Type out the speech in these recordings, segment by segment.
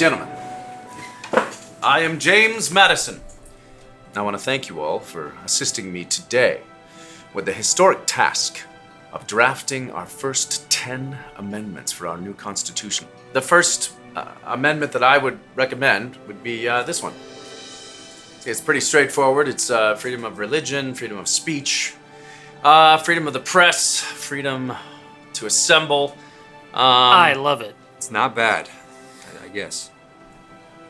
Gentlemen, I am James Madison. I want to thank you all for assisting me today with the historic task of drafting our first 10 amendments for our new Constitution. The first amendment that I would recommend would be this one. It's pretty straightforward. It's freedom of religion, freedom of speech, freedom of the press, freedom to assemble. I love it. It's not bad, I guess.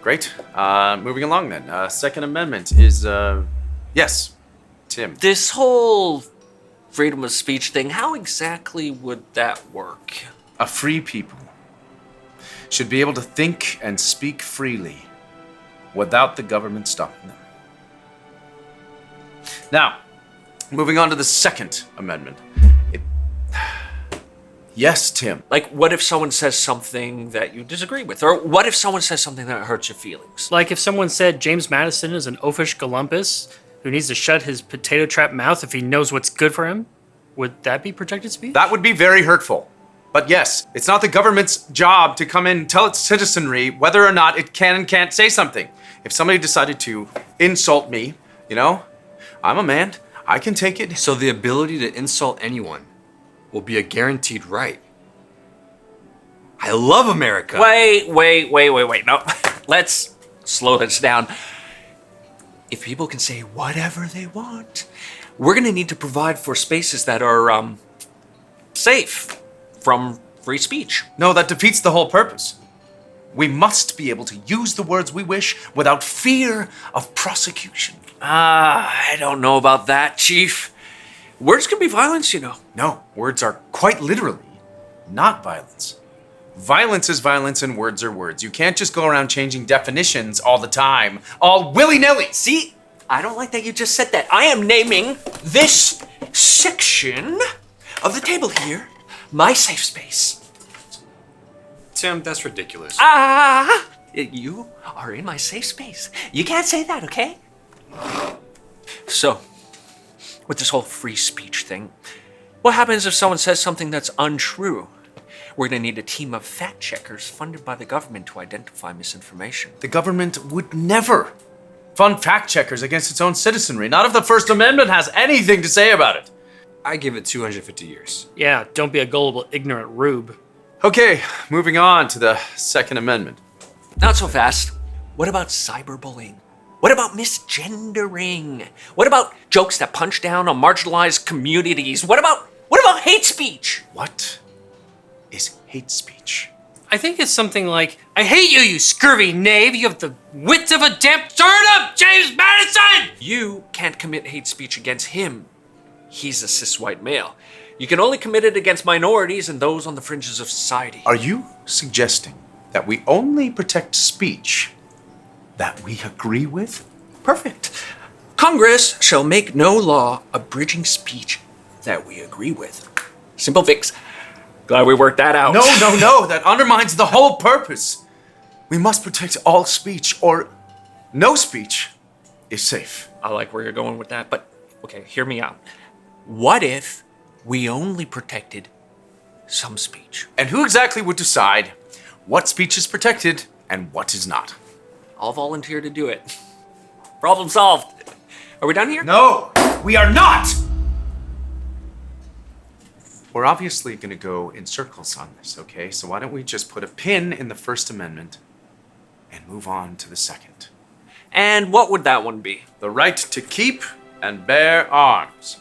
Great. Moving along then. Second Amendment is, yes, Tim. This whole freedom of speech thing, how exactly would that work? A free people should be able to think and speak freely without the government stopping them. Now, moving on to the Second Amendment. Yes, Tim. Like, what if someone says something that you disagree with? Or what if someone says something that hurts your feelings? Like if someone said James Madison is an oafish galumpus who needs to shut his potato trap mouth if he knows what's good for him, would that be protected speech? That would be very hurtful. But yes, it's not the government's job to come in and tell its citizenry whether or not it can and can't say something. If somebody decided to insult me, I'm a man. I can take it. So the ability to insult anyone will be a guaranteed right. I love America. Wait. No, let's slow this down. If people can say whatever they want, we're gonna need to provide for spaces that are safe from free speech. No, that defeats the whole purpose. We must be able to use the words we wish without fear of prosecution. I don't know about that, Chief. Words can be violence, No, words are quite literally not violence. Violence is violence and words are words. You can't just go around changing definitions all the time, all willy-nilly. See, I don't like that you just said that. I am naming this section of the table here my safe space. Tim, that's ridiculous. You are in my safe space. You can't say that, okay? So, with this whole free speech thing, what happens if someone says something that's untrue? We're gonna need a team of fact checkers funded by the government to identify misinformation. The government would never fund fact checkers against its own citizenry, not if the First Amendment has anything to say about it. I give it 250 years. Yeah, don't be a gullible, ignorant rube. Okay, moving on to the Second Amendment. Not so fast. What about cyberbullying? What about misgendering? What about jokes that punch down on marginalized communities? What about hate speech? What is hate speech? I think it's something like, I hate you, you scurvy knave. You have the wit of a damn turnip, James Madison! You can't commit hate speech against him. He's a cis white male. You can only commit it against minorities and those on the fringes of society. Are you suggesting that we only protect speech that we agree with? Perfect. Congress shall make no law abridging speech that we agree with. Simple fix. Glad we worked that out. No, that undermines the whole purpose. We must protect all speech, or no speech is safe. I like where you're going with that, but okay, hear me out. What if we only protected some speech? And who exactly would decide what speech is protected and what is not? I'll volunteer to do it. Problem solved. Are we done here? No, we are not! We're obviously going to go in circles on this, okay? So why don't we just put a pin in the First Amendment and move on to the Second? And what would that one be? The right to keep and bear arms.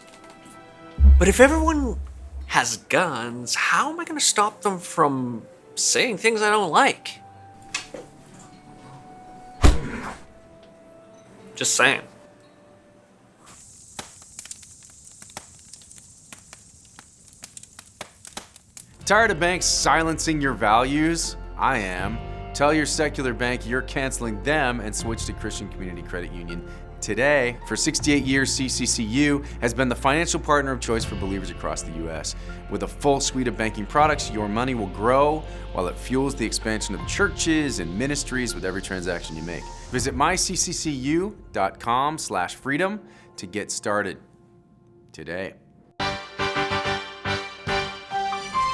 But if everyone has guns, how am I going to stop them from saying things I don't like? Just saying. Tired of banks silencing your values? I am. Tell your secular bank you're canceling them and switch to Christian Community Credit Union today. For 68 years, CCCU has been the financial partner of choice for believers across the U.S. With a full suite of banking products, your money will grow while it fuels the expansion of churches and ministries with every transaction you make. Visit mycccu.com/freedom to get started today.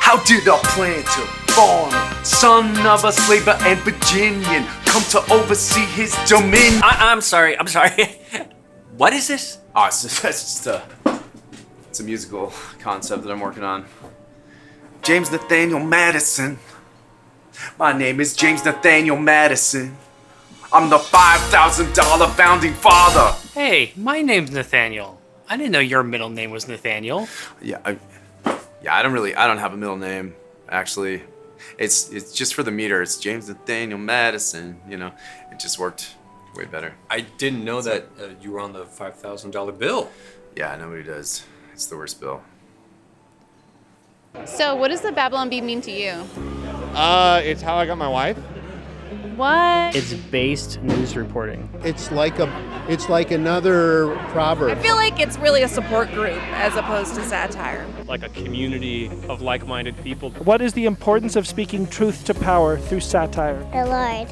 How did I plan to born, son of a slaver and Virginian, come to oversee his dominion. I'm sorry. What is this? Oh, it's just it's a musical concept that I'm working on. James Nathaniel Madison. My name is James Nathaniel Madison. I'm the $5,000 founding father. Hey, my name's Nathaniel. I didn't know your middle name was Nathaniel. Yeah, I don't have a middle name, actually. It's just for the meter. It's James Nathaniel Madison, you know. It just worked way better. I didn't know that you were on the $5,000 bill. Yeah, nobody does. It's the worst bill. So, what does the Babylon Bee mean to you? It's how I got my wife. What? It's based news reporting. It's like another proverb. I feel like it's really a support group as opposed to satire. Like a community of like-minded people. What is the importance of speaking truth to power through satire? The Lord.